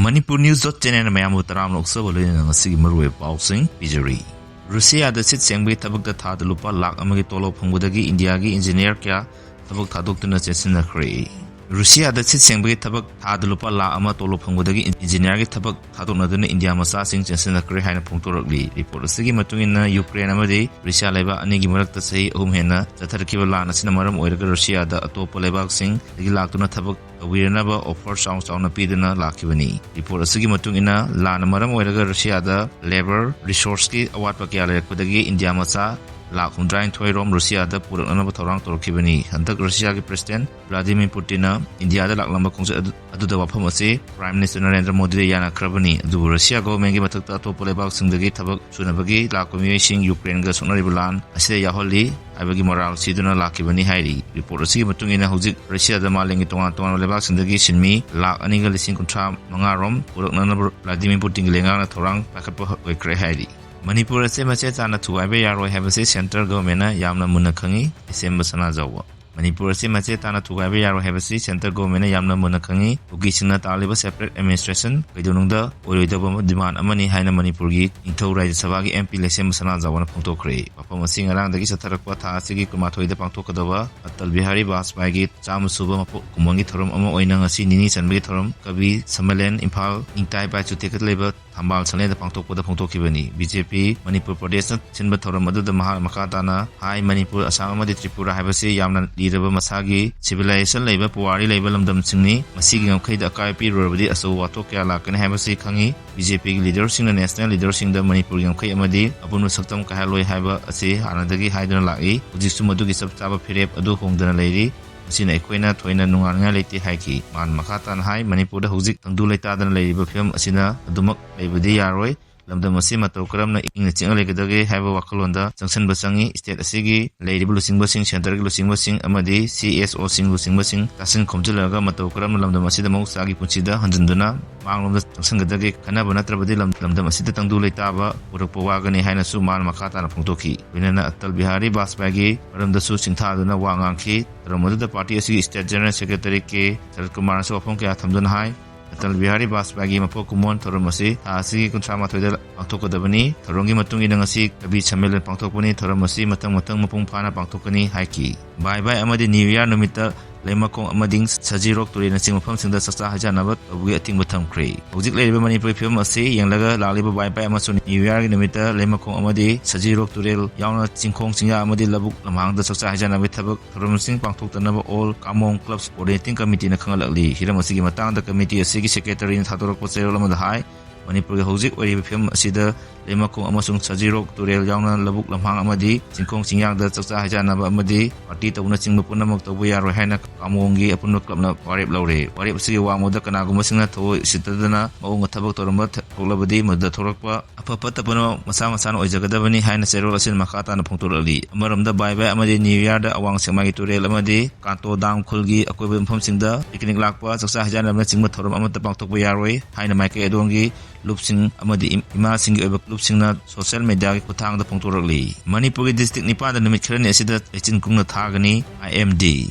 Manipur News channel mayamu taram loksa bolin ng sige marwe pausing pijari. Rusia da sit sengbe tabak da thad lupa lak amagi tolo phangudagi Indiagi engineer kya tabak thadok tuna chesin na kre. Rusia da sit sengbe tabak thad lupa lak ama tolo phangudagi engineer gi tabak thadok na dun India masa sing chesin na kre haina phongtorokli. Report sige matungin na Ukraine amadi Rusia leba ani gi marakta sei ahum hena chatharkiba lana sina maram oiraga Rusia da atopa lebak sing dagi laktuna tabak Awiranaba offer sound na pidana lakibani. Report asigi matung ina lana maram oiraga Russia da labor resource ki awat pakya lekudagi India masa lak hundrain thoirom Russia da purakna thorang torkibani. Hantak Russia ki president Vladimir Putin na India da laklamba khongsa adu da wafam ase Prime Minister Narendra Modi yana krabani. Adu Russia government gi mathakta to polebak singdagi thabak sunabagi lakumi sing Ukraine ga sonaribulan aside yaholi Abagi moral siduna lakibani hairi. Report asigi matung ina hujik Russia da malengi tongan lebak sindagi sinmi lak aniga lising kontra mangarom purakna Vladimir Putin lenga na thorang pakapa oikre hairi. Manipur ase mache chana thuaibe yaro habase central government na yamna munna khangi December sana jawa. Manipur ase mache tana thuaibe yaro habase central government na yamna munna khangi ugi singna taliba separate administration kaidonungda oiroidaba demand amani haina Manipur gi Inthau Rajya Sabha gi MP December sana jawa na phongtokre. Papa masing arang dagi satharakwa tha asigi kumathoida pangthokadaba Atal Bihari Vajpayee gi chamusuba mapu kumongi thorom ama oina ngasi nini chanbagi thorom kabi Samalen Imphal ingtai pai chutekat leba Thambal Sale da pangthokpada phongtokibani. BJP Manipur Pradesh na chinba thoram aduda mahal makatana hai Manipur Assam amadi Tripura habase yamna liraba masagi civilization leba puwari leba lamdam singni masigi ngamkhai da kai pi rorabadi aso wato kya lakane habase khangi. BJP gi leader sing na national leader sing da Manipur ngamkhai amadi apunu saktam kahaloi haiba ase hanadagi haidana lai hujiksu madugi sab chaba phirep adu hongdana leiri Sina equina toina nunga leti haiki man makatan hai Manipur da hujik tangdu leita dan leiriba film asina adumak leibadi yaroi lamdam asi matau karamna ingna chinga legadage haiba wakalonda jangsan basangi state asigi leiriba lusingba sing center gi lusingba sing amadi CSO sing lusingba sing tasin khomjalaga matau karamna lamdam asida mausagi punchida hanjanduna manglomda jangsan gadage kanaba natrabadi lamdam asida tangdu leita ba urakpa wagani haina su man makatana phongtoki winana Atal Bihari Vajpayee gi maramda su singthaduna wangangki Ramadha party asigi state general secretary ke Sarat Kumar so apong kya thamdun hai Atal Bihari Vajpayee gi mapo kumon thoramasi asigi kontrama thoida pangthokadabani thorongi matung ina ngasi kabi chamelen pangthokpani thoramasi matang mapung phana pangthokani haiki bye bye amadi new year numita lemakong amading sajirok turi na sing mafam singda saksa hajanaba abugi ating batham kre hojik leiba Manipur film ase yanglaga laliba bye bye amaso new year gi numita lemakong amadi sajirok turel yauna chingkhong chingya amadi labuk lamhangda saksa hajanaba thabak thoramsing pangthoktanaba all kamong clubs coordinating committee na khangalakli hiram asigi matangda committee asigi secretary na thadorok pocherol amada hai Manipur gi hojik oiriba film asida lemakong amasung sajirok turel yauna labuk lamhang amadi chingkhong chingyangda saksa hajanaba amadi party tawna chingba punamak tawbu yaroi haina kamongi apunno clubna warip laure warip sigi wangmoda kanaguma singna tho sitadana maunga thabak toramba thoklabadi madda thorakpa apapa tapano masa masana oijagadabani haina serol asin makata na phongtorali amaramda bye bye amadi new year da awang sengmagi turel amadi kanto dam khulgi akoiba mpham singda picnic lakpa saksa hajanaba chingba thoram amata pangthokba yaroi haina maike edongi lupsing amadi ima singi oiba lupsingna social media gi kuthangda phongtorali Manipur district nipada numit khrani asida echin kungna thagani IMD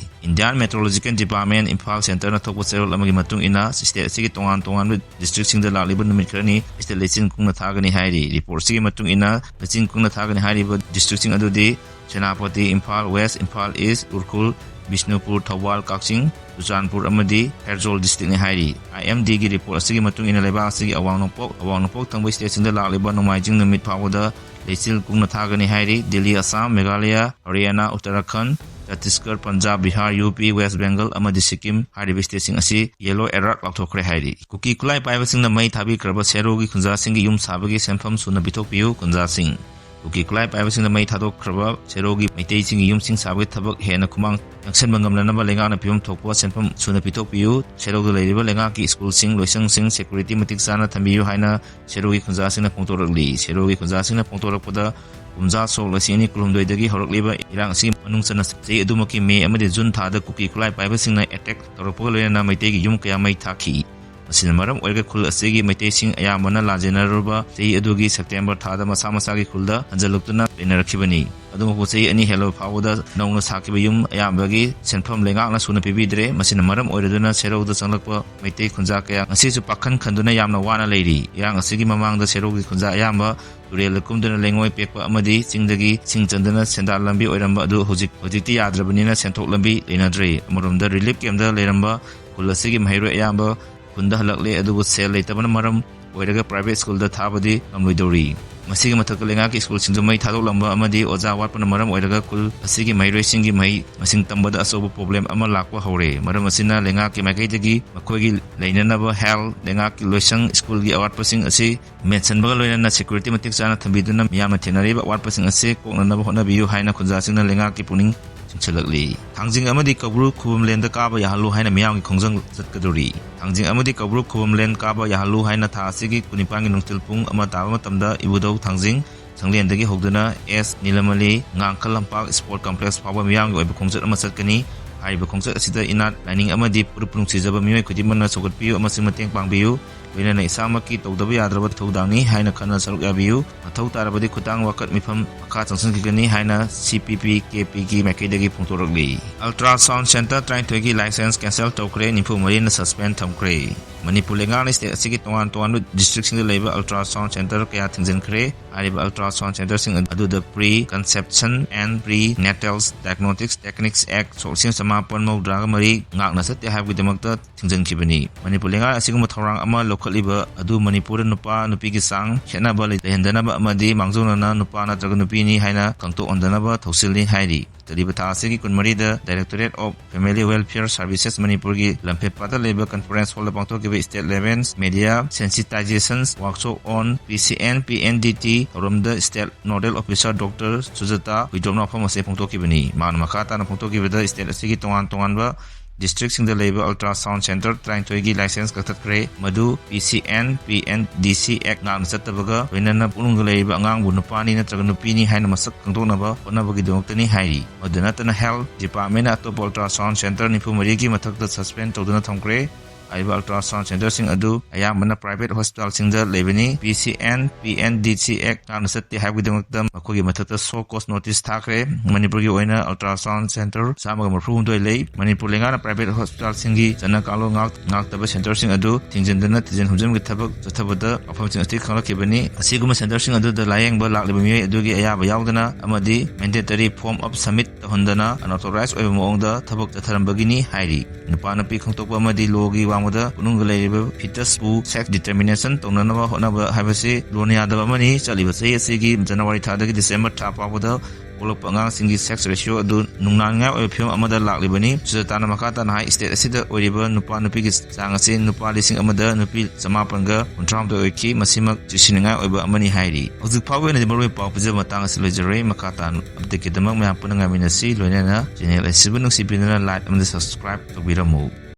Indian Meteorological Department Imphal Center na thokpa serol amagi matung ina state asigi tongan district singda lakliba numit khrani state lechin kungna thagani hairi report sigi matung ina lechin kungna thagani hairi district sing adudi Senapati Imphal West Imphal East Urkhul Bishnupur Thawal Kakching Sujanpur amadi Herzol district ni hairi IMD gi report asigi matung ina leba asigi awang nopok tangbai state singda lakliba nomaijing numit phawda lechil kungna thagani hairi Delhi Assam Meghalaya Haryana Uttarakhand Chhattisgarh Punjab Bihar UP West Bengal amadi Sikkim haribi state sing asi yellow alert lakthokre hairi kuki kulai paiba singna mai thabi kraba serogi khunja singi yum sabagi senpham suna bithokpiu kunja sing Kuki kulai paiba singna mai thadok kraba serogi maitei singi yum sing sabagi thabak hena kumang yaksen bangamlanaba lenga na pium thokpa senpham suna bithokpiu serogi leiriba lenga ki school sing loisang sing security matik sana thambiu haina serogi khunja singna phongtorali serogi khunja singna phongtorakpada Umza sok lasini kulumdoi dagi horokliba irang si manungsana sei adumaki me amadi June thada kuki kulai paiba singna attack toropolo na maitegi yum kaya mai thaki ꯃꯁꯤꯅ ꯃꯔꯝ ꯑꯣꯏꯔꯒ ꯈꯨꯜ ꯑꯁꯤꯒꯤ ꯃꯩꯇꯩꯁꯤꯡ ꯑꯌꯥꯝꯕꯅ ꯂꯥꯟꯖꯦꯟꯅꯔꯨꯕ ꯆꯍꯤ ꯑꯗꯨꯒꯤ September ꯊꯥꯗ ꯃꯁꯥ ꯃꯁꯥꯒꯤ ꯈꯨꯜꯗ ꯍꯟꯖꯤꯜꯂꯛꯇꯨꯅ ꯂꯩꯅꯔꯛꯈꯤꯕꯅꯤ ꯑꯗꯨꯕꯨ ꯆꯍꯤ 2 ꯍꯦꯜꯂꯕ ꯐꯥꯎꯕꯗ ꯅꯧꯅ ꯁꯥꯈꯤꯕ ꯌꯨꯝ ꯑꯌꯥꯝꯕꯒꯤ ꯁꯦꯟꯐꯝ ꯂꯩꯉꯥꯛꯅ ꯁꯨꯅ ꯄꯤꯕꯤꯗ꯭ꯔꯦ ꯃꯁꯤꯅ ꯃꯔꯝ ꯑꯣꯏꯔꯗꯨꯅ ꯁꯦꯔꯧꯗ ꯆꯪꯂꯛꯄ ꯃꯩꯇꯩ ꯈꯨꯟꯖꯥ ꯀꯌꯥ ꯉꯁꯤꯁꯨ ꯄꯥꯈꯟ ꯈꯟꯗꯨꯅ ꯌꯥꯝꯅ ꯋꯥꯅ ꯂꯩꯔꯤ ꯏꯔꯥꯡ ꯑꯁꯤꯒꯤ ꯃꯃꯥꯡꯗ ꯁꯦꯔꯧꯒꯤ ꯈꯨꯟꯖꯥ ꯑꯌꯥꯝꯕ ꯇꯨꯔꯦꯜꯗ ꯀꯨꯝꯗꯨꯅ ꯂꯩꯉꯣꯏ ꯄꯦꯛꯄ ꯑꯃꯗꯤ ꯆꯤꯡꯗꯒꯤ ꯁꯤꯡ ꯆꯟꯗꯨꯅ ꯁꯦꯟꯗꯥꯟ ꯂꯝꯕꯤ ꯑꯣꯏꯔꯝꯕ ꯑꯗꯨ ꯍꯧꯖꯤꯛꯇꯤ ꯌꯥꯗ꯭ꯔꯕꯅꯤꯅ ꯁꯦꯟꯊꯣꯛ ꯂꯝꯕꯤ ꯂꯩꯅꯗ꯭ꯔꯦ ꯑꯃꯔꯣꯝꯗ ꯔꯤꯂꯤꯐ ꯀꯦꯝꯞꯇ ꯂꯩꯔꯝꯕ ꯈꯨꯜ ꯑꯁꯤꯒꯤ ꯃꯍꯩꯔꯣꯏ ꯑꯌꯥꯝꯕ ꯈꯨꯟꯗ ꯍꯜꯂꯛꯂꯦ ꯑꯗꯨꯕꯨ ꯁꯦꯜ ꯂꯩꯇꯕꯅ ꯃꯔꯝ ꯑꯣꯏꯔꯒ ꯄ꯭ꯔꯥꯏꯚꯦꯠ ꯁ꯭ꯀꯨꯜꯗ ꯊꯥꯕꯗꯤ ꯉꯝꯂꯣꯏꯗꯧꯔꯤ ꯃꯁꯤꯒꯤ ꯃꯊꯛꯇ ꯂꯩꯉꯥꯛꯀꯤ ꯁ꯭ꯀꯨꯜꯁꯤꯡꯁꯨ ꯃꯩ ꯊꯥꯗꯣꯛꯂꯝꯕ ꯑꯃꯗꯤ ꯑꯣꯖꯥ ꯋꯥꯠꯄꯅ ꯃꯔꯝ ꯑꯣꯏꯔꯒ ꯈꯨꯜ ꯑꯁꯤꯒꯤ ꯃꯍꯩꯔꯣꯏꯁꯤꯡꯒꯤ ꯃꯍꯩ ꯃꯁꯤꯡ ꯇꯝꯕꯗ ꯑꯆꯧꯕ ꯄ꯭ꯔꯣꯕ꯭ꯂꯦꯝ ꯑꯃ ꯂꯥꯛꯄ ꯍꯧꯔꯦ ꯃꯔꯝ ꯑꯁꯤꯅ ꯂꯩꯉꯥꯛꯀꯤ ꯃꯥꯏꯀꯩꯗꯒꯤ ꯃꯈꯣꯏꯒꯤ ꯂꯩꯅꯅꯕ ꯍꯦꯜꯊ ꯂꯩꯉꯥꯛꯀꯤ ꯂꯣꯏꯁꯪ ꯁ꯭ꯀꯨꯜꯒꯤ ꯑꯋꯥꯠꯄꯁꯤꯡ ꯑꯁꯤ ꯃꯦꯟꯁꯤꯟꯕꯒ ꯂꯣꯏꯅꯅ ꯁꯦꯀ꯭ꯌꯨꯔꯤꯇꯤ ꯃꯇꯤꯛ ꯆꯥꯅ ꯊꯝꯕꯤꯗꯨꯅ ꯃꯤꯌꯥꯝꯅ ꯊꯦꯡꯅꯔꯤꯕ ꯑꯋꯥꯠꯄꯁꯤꯡ ꯑꯁꯤ ꯀꯣꯛꯅꯅꯕ ꯍꯣꯠꯅꯕꯤꯌꯨ ꯍꯥꯏꯅ ꯈꯨꯟꯖꯥꯁꯤꯡꯅ ꯂꯩꯉꯥꯛꯀꯤ ꯄꯨꯛꯅꯤꯡ ꯆꯤꯡꯁꯤꯜꯂꯛꯂꯤ ꯊꯥꯡꯖꯤꯡ ꯑꯃꯗꯤ ꯀꯧꯕ꯭ꯔꯨ ꯈꯨꯕꯝꯂꯦꯟꯗ ꯀꯥꯕ ꯌꯥꯍꯜꯂꯨ ꯍꯥꯏꯅ ꯃꯤꯌꯥꯝꯒꯤ ꯈꯣꯡꯖꯪ ꯆꯠꯀꯗꯧꯔꯤ ꯊꯥꯡꯖꯤꯡ ꯑꯃꯗꯤ ꯀꯧꯕ꯭ꯔꯨ ꯈꯨꯕꯝꯂꯦꯟ ꯀꯥꯕ ꯌꯥꯍꯜꯂꯨ ꯍꯥꯏꯅ ꯊꯥ ꯑꯁꯤꯒꯤ 19ꯒꯤ ꯅꯨꯡꯊꯤꯜ ꯄꯨꯡ 1 ꯇꯥꯕ ꯃꯇꯝꯗ ꯏꯕꯨꯙꯧ ꯊꯥꯡꯖꯤꯡ ꯁꯪꯂꯦꯟꯗꯒꯤ ꯍꯧꯗꯨꯅ ꯑꯦꯁ ꯅꯤꯂꯃꯂꯤ ꯉꯥꯡꯈꯜ ꯂꯝꯄꯥꯛ ꯁ꯭ꯄꯣꯔꯠ ꯀꯝꯄ꯭ꯂꯦꯛꯁ ꯐꯥꯎꯕ ꯃꯤꯌꯥꯝꯒꯤ ꯑꯣꯏꯕ ꯈꯣꯡꯆꯠ ꯑꯃ ꯆꯠꯀꯅꯤ ꯍꯥꯏꯔꯤꯕ ꯈꯣꯡꯆꯠ ꯑꯁꯤꯗ ꯏꯅꯥꯠ ꯂꯥꯏꯅꯤꯡ ꯑꯃꯗꯤ ꯐꯨꯔꯨꯞ ꯅꯨꯡꯁꯤꯖꯕ ꯃꯤꯑꯣꯏ ꯈꯨꯗꯤꯡꯃꯛꯅ ꯁꯧꯒꯠꯄꯤꯌꯨ ꯑꯃꯁꯨꯡ ꯃꯇꯦꯡ ꯄꯥꯡꯕꯤꯌꯨ ꯂꯣꯏꯅꯅ ꯏꯁꯥꯃꯛꯀꯤ ꯇꯧꯗꯕ ꯌꯥꯗ꯭ꯔꯕ ꯊꯧꯗꯥꯡꯅꯤ ꯍꯥꯏꯅ ꯈꯟꯅ ꯁꯔꯨꯛ ꯌꯥꯕꯤꯌꯨ ꯃꯊꯧ ꯇꯥꯔꯕꯗꯤ ꯈꯨꯠꯇꯥꯡ ꯋꯥꯀꯠ ꯃꯤꯐꯝ ꯃꯈꯥ ꯆꯪꯁꯤꯟꯈꯤꯒꯅꯤ ꯍꯥꯏꯅ CPP KPꯒꯤ ꯃꯥꯏꯀꯩꯗꯒꯤ ꯐꯣꯡꯗꯣꯔꯛꯂꯤ ꯑꯜꯇ꯭ꯔꯥ ꯁꯥꯎꯟ ꯁꯦꯟꯇꯔ 32ꯒꯤ ꯂꯥꯏꯁꯦꯟꯁ ꯀꯦꯟꯁꯦꯜ ꯇꯧꯈ꯭ꯔꯦ 94ꯅ ꯁꯁꯄꯦꯟ ꯊꯝꯈ꯭ꯔꯦ ꯃꯅꯤꯄꯨꯔ ꯂꯩꯉꯥꯛꯅ ꯁ꯭ꯇꯦꯠ ꯑꯁꯤꯒꯤ ꯇꯣꯉꯥꯟ ꯇꯣꯉꯥꯟꯕ ꯗꯤꯁꯇ꯭ꯔꯤꯛꯁꯤꯡꯗ ꯂꯩꯕ ꯑꯜꯇ꯭ꯔꯥ ꯁꯥꯎꯟ ꯁꯦꯟꯇꯔ ꯀꯌꯥ ꯊꯤꯡꯖꯤꯟꯈ꯭ꯔꯦ ꯍꯥꯏꯔꯤꯕ ꯑꯜꯇ꯭ꯔꯥ ꯁꯥꯎꯟ ꯁꯦꯟꯇꯔꯁꯤꯡ ꯑꯗꯨꯗ preconception and prenatal diagnostics techniques act 1993 ꯉꯥꯛꯅ ꯆꯠꯇꯦ ꯍꯥꯏꯕꯒꯤꯗꯃꯛꯇ ꯊꯤꯡꯖꯤꯟꯈꯤꯕꯅꯤ ꯃꯅꯤꯄꯨꯔ ꯂꯩꯉꯥꯛꯅ ꯑꯁꯤꯒꯨꯝꯕ ꯊꯧꯔꯥꯡ ꯑꯃ ꯂꯧꯈꯠꯂꯤꯕ ꯑꯗꯨ ꯃꯅꯤꯄꯨꯔꯗ ꯅꯨꯄꯥ ꯅꯨꯄꯤꯒꯤ ꯆꯥꯡ ꯈꯦꯠꯅꯕ ꯂꯩꯍꯟꯗꯅꯕ ꯑꯃꯗꯤ ꯃꯥꯡꯖꯧꯅꯅ ꯅꯨꯄꯥ ꯅꯠꯇ꯭ꯔꯒ ꯅꯨꯄꯤꯅꯤ ꯍꯥꯏꯅ ꯈꯪꯗꯣꯛꯍꯟꯗꯅꯕ ꯊꯧꯁꯤꯜꯅꯤ ꯍꯥꯏꯔꯤ ꯆꯠꯂꯤꯕ ꯊꯥ ꯑꯁꯤꯒꯤ 24ꯗ directorate of family welfare services ꯃꯅꯤꯄꯨꯔꯒꯤ ꯂꯝꯐꯦꯠꯄꯥꯠꯇ ꯂꯩꯕ ꯀꯟꯐꯔꯦꯟꯁ ꯍꯣꯜꯗ ꯄꯥꯡꯊꯣꯛꯈꯤꯕ state level media sensitization workshop on PCN PNDT ꯊꯧꯔꯝꯗ state nodal officer doctor Sujata ꯍꯨꯏꯗ꯭ꯔꯣꯞꯅ ꯋꯥꯐꯝ ꯑꯁꯤ ꯐꯣꯡꯗꯣꯛꯈꯤꯕꯅꯤ ꯃꯥꯅ ꯃꯈꯥ ꯇꯥꯅ ꯐꯣꯡꯗꯣꯛꯈꯤꯕꯗ ꯁ꯭ꯇꯦꯠ ꯑꯁꯤꯒꯤ ꯇꯣꯉꯥꯟ ꯇꯣꯉꯥꯟꯕ ꯗꯤꯁꯇ꯭ꯔꯤꯛꯁꯤꯡꯗ ꯂꯩꯕ ꯑꯜꯇ꯭ꯔꯥ ꯁꯥꯎꯟ ꯁꯦꯟꯇꯔ 32ꯒꯤ ꯂꯥꯏꯁꯦꯟꯁ ꯀꯛꯊꯠꯈ꯭ꯔꯦ ꯃꯗꯨ PCN PNDC ꯑꯦꯛ ꯉꯥꯛꯅ ꯆꯠꯇꯕꯒ ꯂꯣꯏꯅꯅ ꯄꯨꯛꯅꯨꯡꯗ ꯂꯩꯔꯤꯕ ꯑꯉꯥꯡꯕꯨ ꯅꯨꯄꯥꯅꯤ ꯅꯠꯇ꯭ꯔꯒ ꯅꯨꯄꯤꯅꯤ ꯍꯥꯏꯅ ꯃꯁꯛ ꯈꯪꯗꯣꯛꯅꯕ ꯍꯣꯠꯅꯕꯒꯤꯗꯃꯛꯇꯅꯤ ꯍꯥꯏꯔꯤ ꯃꯗꯨ ꯅꯠꯇꯅ ꯍꯦꯜꯊ ꯗꯤꯄꯥꯔꯠꯃꯦꯟꯠꯅ ꯑꯇꯣꯞꯄ ꯑꯜꯇ꯭ꯔꯥ ꯁꯥꯎꯟ ꯁꯦꯟꯇꯔ 94ꯒꯤ ꯃꯊꯛꯇ ꯁꯁꯄꯦꯟ ꯇꯧꯗꯨꯅ ꯊꯝꯈ꯭ꯔꯦ ꯍꯥꯏꯔꯤꯕ ꯑꯜꯇ꯭ꯔꯥ ꯁꯥꯎꯟ ꯁꯦꯟꯇꯔꯁꯤꯡ ꯑꯗꯨ ꯑꯌꯥꯝꯕꯅ ꯄ꯭ꯔꯥꯏꯚꯦꯠ ꯍꯣꯁꯄꯤꯇꯥꯜꯁꯤꯡꯗ ꯂꯩꯕꯅꯤ PCN PNDC ꯑꯦꯛ ꯉꯥꯛꯅ ꯆꯠꯇꯦ ꯍꯥꯏꯕꯒꯤꯗꯃꯛꯇ ꯃꯈꯣꯏꯒꯤ ꯃꯊꯛꯇ ꯁꯣ ꯀꯣꯁ ꯅꯣꯇꯤꯁ ꯊꯥꯈ꯭ꯔꯦ ꯃꯅꯤꯄꯨꯔꯒꯤ ꯑꯣꯏꯅ ꯑꯜꯇ꯭ꯔꯥ ꯁꯥꯎꯟ ꯁꯦꯟꯇꯔ 134 ꯂꯩ ꯃꯅꯤꯄꯨꯔ ꯂꯩꯉꯥꯛꯅ ꯄ꯭ꯔꯥꯏꯚꯦꯠ ꯍꯣꯁꯄꯤꯇꯥꯜꯁꯤꯡꯒꯤ ꯆꯠꯅ ꯀꯥꯡꯂꯣꯟ ꯉꯥꯛꯇꯕ ꯁꯦꯟꯇꯔꯁꯤꯡ ꯑꯗꯨ ꯊꯤꯡꯖꯤꯟꯗꯨꯅ ꯊꯤꯖꯤꯟ ꯍꯨꯝꯖꯤꯟꯕꯒꯤ ꯊꯕꯛ ꯆꯠꯊꯕꯗ ꯋꯥꯐꯝꯁꯤꯡ ꯑꯁꯤ ꯈꯪꯂꯛꯈꯤꯕꯅꯤ ꯑꯁꯤꯒꯨꯝꯕ ꯁꯦꯟꯇꯔꯁꯤꯡ ꯑꯗꯨꯗ ꯂꯥꯌꯦꯡꯕ ꯂꯥꯛꯂꯤꯕ ꯃꯤꯑꯣꯏ ꯑꯗꯨꯒꯤ ꯑꯌꯥꯕ ꯌꯥꯎꯗꯅ ꯑꯃꯗꯤ ꯃꯦꯟꯗꯦꯇꯔꯤ ꯐꯣꯔꯝ ꯑꯞ ꯁꯕꯃꯤꯠ ꯇꯧꯍꯟꯗꯅ ꯑꯟꯑꯣꯊꯣꯔꯥꯏꯖ ꯑꯣꯏꯕ ꯃꯑꯣꯡꯗ ꯊꯕꯛ ꯆꯠꯊꯔꯝꯕꯒꯤꯅꯤ ꯍꯥꯏꯔꯤ ꯅꯨꯄꯥ ꯅꯨꯄꯤ ꯈꯪꯗꯣꯛꯄ ꯑꯃꯗꯤ ꯂꯣꯒꯤ ꯋꯥꯡꯃꯗ ꯄꯨꯛꯅꯨꯡꯗ ꯂꯩꯔꯤꯕ ꯐꯤꯇꯁꯄꯨ ꯁꯦꯛꯁ ꯗꯤꯇꯔꯃꯤꯅꯦꯁꯟ ꯇꯧꯅꯅꯕ ꯍꯣꯠꯅꯕ ꯍꯥꯏꯕꯁꯤ ꯂꯣꯟ ꯌꯥꯗꯕ ꯑꯃꯅꯤ ꯆꯠꯂꯤꯕ ꯆꯍꯤ ꯑꯁꯤꯒꯤ ꯖꯅꯋꯥꯔꯤ ꯊꯥꯗꯒꯤ ꯗꯤꯁꯦꯝꯕꯔ ꯊꯥ ꯐꯥꯎꯕꯗ ꯄꯣꯛꯂꯛꯄ ꯑꯉꯥꯡꯁꯤꯡꯒꯤ ꯁꯦꯛꯁ ꯔꯦꯁꯤꯌꯣ ꯑꯗꯨ ꯅꯨꯡꯅꯥꯡꯅꯤꯡꯉꯥꯏ ꯑꯣꯏꯕ ꯐꯤꯚꯝ ꯑꯃꯗ ꯂꯥꯛꯂꯤꯕꯅꯤ ꯁꯨꯖꯥꯇꯥꯅ ꯃꯈꯥ ꯇꯥꯅ ꯍꯥꯏ ꯁ꯭ꯇꯦꯠ ꯑꯁꯤꯗ ꯑꯣꯏꯔꯤꯕ ꯅꯨꯄꯥ ꯅꯨꯄꯤꯒꯤ ꯆꯥꯡ ꯑꯁꯤ ꯅꯨꯄꯥ 1,000 ꯅꯨꯄꯤ 939 ꯑꯣꯏꯈꯤ ꯃꯁꯤꯃꯛ ꯆꯦꯛꯁꯤꯟꯅꯤꯡꯉꯥꯏ ꯑꯣꯏꯕ ꯑꯃꯅꯤ ꯍꯥꯏꯔꯤ ꯍꯧꯖꯤꯛ ꯐꯥꯎꯕ ꯑꯣꯏꯅꯗꯤ ꯃꯔꯨꯑꯣꯏꯕ ꯄꯥꯎ ꯄꯤꯖꯕ ꯃꯇꯥꯡ ꯑꯁꯤ ꯂꯣꯏꯖꯔꯦ ꯃꯈꯥ ꯇꯥꯅ ꯑꯞꯗꯦꯠꯀꯤꯗꯃꯛ ꯃꯌꯥꯝ ꯄꯨꯟꯅ ꯉꯥꯏꯃꯤꯟꯅꯁꯤ ꯂꯣꯏꯅꯅ ꯆꯦꯅꯦꯜ ꯑꯁꯤꯕꯨ ꯅꯨꯡꯁꯤꯕꯤꯗꯨꯅ ꯂꯥꯏꯛ ꯑꯃꯗꯤ ꯁꯕꯁꯀ꯭ꯔꯥꯏꯕ ꯇꯧꯕꯤꯔꯝꯃꯨ